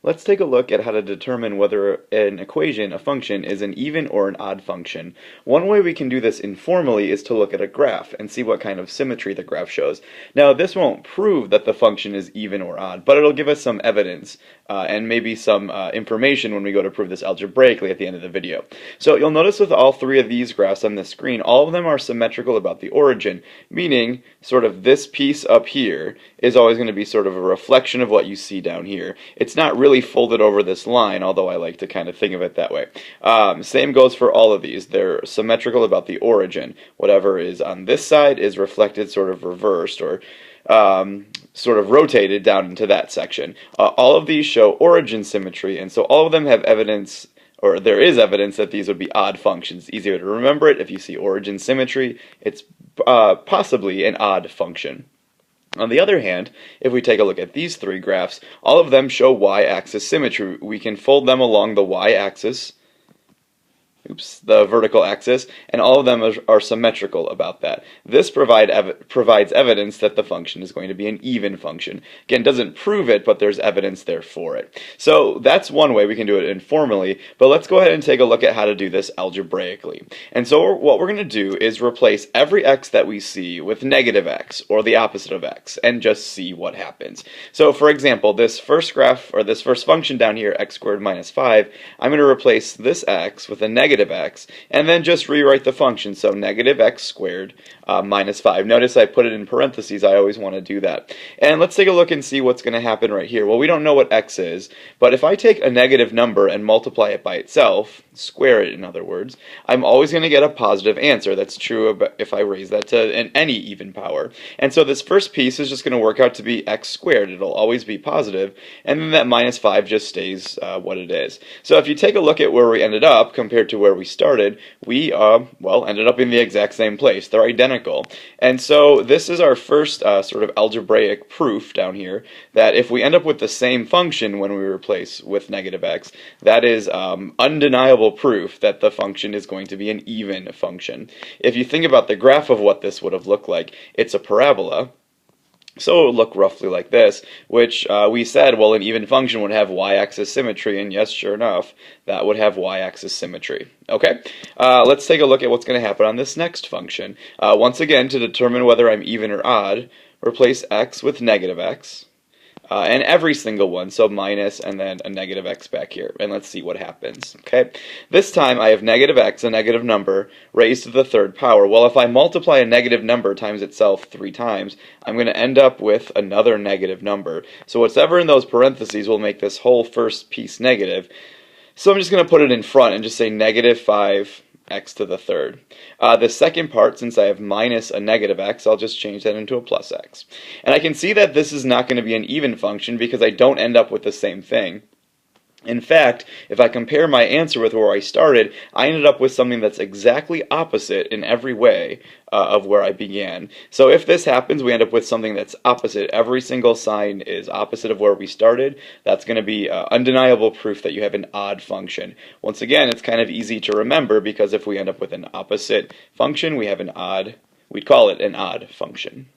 Let's take a look at how to determine whether an equation, a function, is an even or an odd function. One way we can do this informally is to look at a graph and see what kind of symmetry the graph shows. Now, this won't prove that the function is even or odd, but it'll give us some evidence and maybe some information when we go to prove this algebraically at the end of the video. So you'll notice with all three of these graphs on the screen, all of them are symmetrical about the origin, meaning sort of this piece up here is always going to be sort of a reflection of what you see down here. It's not really folded over this line, although I like to kind of think of it that way. Same goes for all of these. They're symmetrical about the origin. Whatever is on this side is reflected sort of reversed or sort of rotated down into that section. All of these show origin symmetry, and so all of them have evidence, or there is evidence that these would be odd functions. Easier to remember it if you see origin symmetry. It's possibly an odd function. On the other hand, if we take a look at these three graphs, all of them show y-axis symmetry. We can fold them along the y-axis, the vertical axis, and all of them are symmetrical about that. This provides evidence that the function is going to be an even function. Again, doesn't prove it, but there's evidence there for it. So that's one way we can do it informally, but let's go ahead and take a look at how to do this algebraically. And so what we're going to do is replace every x that we see with negative x, or the opposite of x, and just see what happens. So for example, this first graph, or this first function down here, x squared minus 5, I'm going to replace this x with a negative x, and then just rewrite the function. So negative x squared minus 5. Notice I put it in parentheses. I always want to do that. And let's take a look and see what's going to happen right here. Well, we don't know what x is, but if I take a negative number and multiply it by itself, square it in other words, I'm always going to get a positive answer. That's true if I raise that to any even power. And so this first piece is just going to work out to be x squared. It'll always be positive, and then that minus 5 just stays what it is. So if you take a look at where we ended up compared to where we started, we well, ended up in the exact same place. They're identical. And so this is our first sort of algebraic proof down here that if we end up with the same function when we replace with negative x, that is undeniable proof that the function is going to be an even function. If you think about the graph of what this would have looked like, it's a parabola. So it would look roughly like this, which we said, well, an even function would have y-axis symmetry, and yes, sure enough, that would have y-axis symmetry. Okay, let's take a look at what's going to happen on this next function. Once again, to determine whether I'm even or odd, replace x with negative x. And every single one, so minus and then a negative x back here, and let's see what happens. Okay, this time I have negative x, a negative number, raised to the third power. Well, if I multiply a negative number times itself 3 times, I'm going to end up with another negative number. So whatever in those parentheses will make this whole first piece negative. So I'm just going to put it in front and just say negative 5 x to the third. The second part, since I have minus a negative x, I'll just change that into a plus x. And I can see that this is not going to be an even function because I don't end up with the same thing. In fact, if I compare my answer with where I started, I ended up with something that's exactly opposite in every way of where I began. So if this happens, we end up with something that's opposite. Every single sign is opposite of where we started. That's going to be undeniable proof that you have an odd function. Once again, it's kind of easy to remember because if we end up with an opposite function, we have an odd, we'd call it an odd function.